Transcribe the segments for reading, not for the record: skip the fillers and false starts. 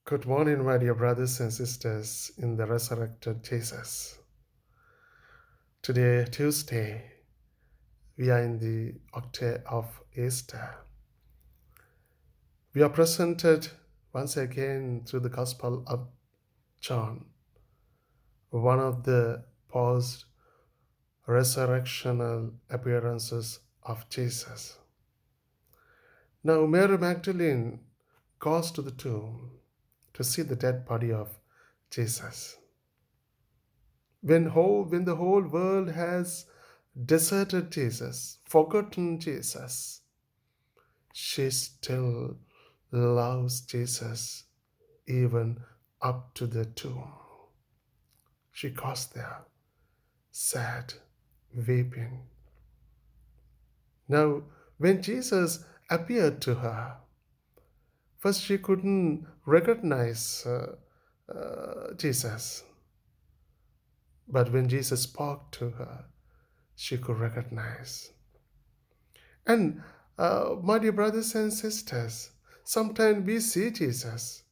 Good morning, my dear brothers and sisters in the resurrected Jesus. Today, Tuesday, we are in the octave of Easter. We are presented once again through the Gospel of John, one of the post-resurrectional appearances of Jesus. Now, Mary Magdalene goes to the tomb to see the dead body of Jesus. When the whole world has deserted Jesus, forgotten Jesus, she still loves Jesus even up to the tomb. She goes there, sad, weeping. Now, when Jesus appeared to her, first she couldn't recognize Jesus. But when Jesus spoke to her, she could recognize. And my dear brothers and sisters, sometimes we see Jesus,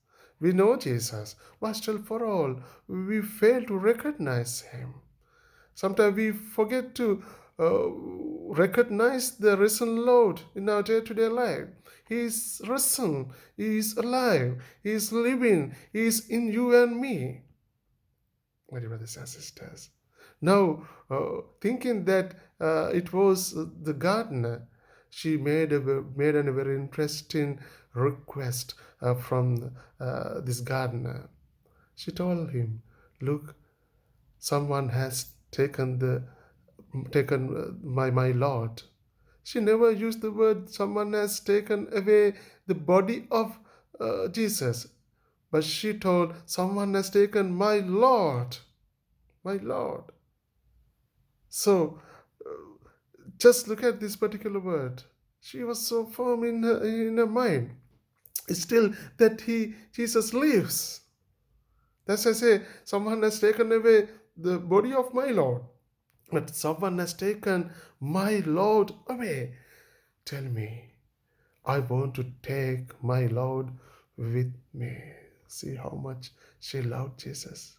we know Jesus, but still for all, we fail to recognize him. Sometimes we forget to recognize the risen Lord in our day-to-day life. He is risen, he is alive, he is living, he is in you and me, my dear brothers and sisters. Now, thinking that it was the gardener, she made a very interesting request from this gardener. She told him, "Look, someone has taken my Lord." She never used the word "someone has taken away the body of Jesus," but she told, "Someone has taken my Lord, my Lord." So just look at this particular word. She was so firm in her mind. It's still that Jesus lives. That's why I say, someone has taken away the body of my Lord, but someone has taken my Lord away. Tell me, I want to take my Lord with me. See how much she loved Jesus.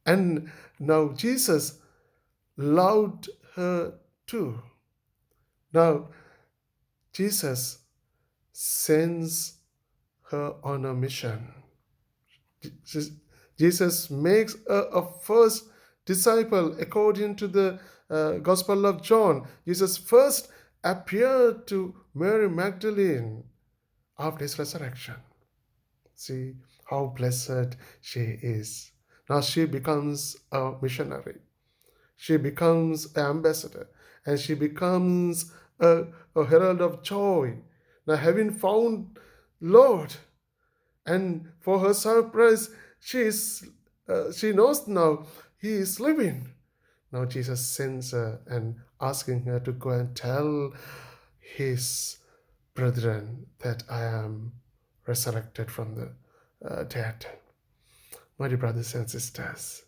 And now Jesus loved her too. Now, Jesus sends her on a mission. Jesus makes a first disciple according to the Gospel of John. Jesus first appeared to Mary Magdalene after his resurrection. See how blessed she is. Now she becomes a missionary. She becomes an ambassador, and she becomes a herald of joy. Now, having found Lord, and for her surprise, she knows now he is living. Now Jesus sends her and asking her to go and tell his brethren that I am resurrected from the dead. My dear brothers and sisters,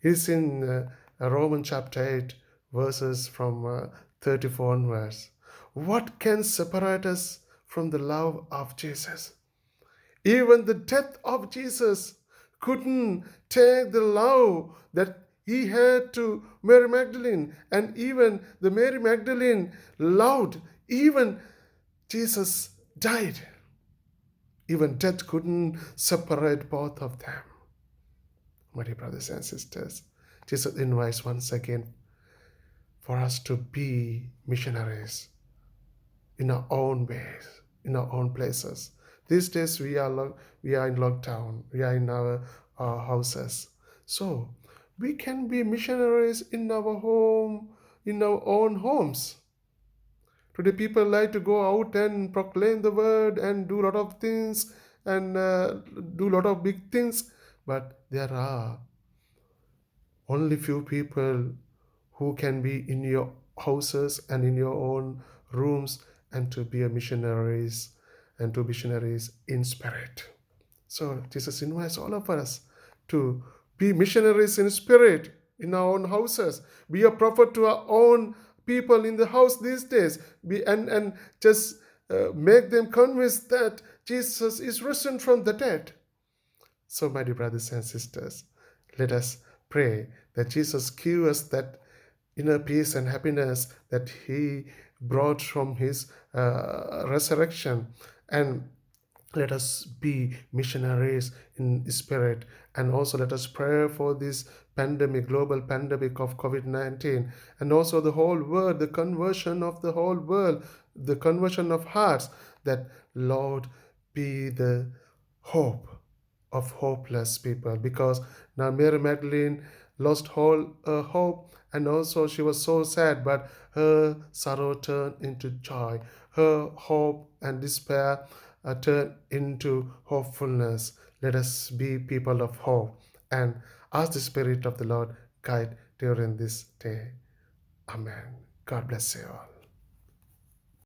it is in Romans chapter 8, verses from 34 onwards. What can separate us from the love of Jesus? Even the death of Jesus couldn't take the love that he had to Mary Magdalene, and even the Mary Magdalene loved. Even Jesus died. Even death couldn't separate both of them. My dear brothers and sisters, Jesus invites once again for us to be missionaries in our own ways, in our own places. These days we are in lockdown, we are in our houses. So we can be missionaries in our home, in our own homes. Today people like to go out and proclaim the word and do a lot of things and do a lot of big things, but there are only few people who can be in your houses and in your own rooms and to be a missionaries and to missionaries in spirit. So Jesus invites all of us to be missionaries in spirit in our own houses. Be a prophet to our own people in the house these days. And just make them convinced that Jesus is risen from the dead. So, my dear brothers and sisters, let us pray that Jesus give us that inner peace and happiness that he brought from his resurrection. And let us be missionaries in spirit, and also let us pray for this pandemic, global pandemic of COVID-19, and also the whole world, the conversion of the whole world, the conversion of hearts, that Lord be the hope of hopeless people. Because now Mary Magdalene lost all hope, and also she was so sad, but her sorrow turned into joy, her hope and despair turned into hopefulness. Let us be people of hope and ask the Spirit of the Lord guide during this day. Amen. God bless you all.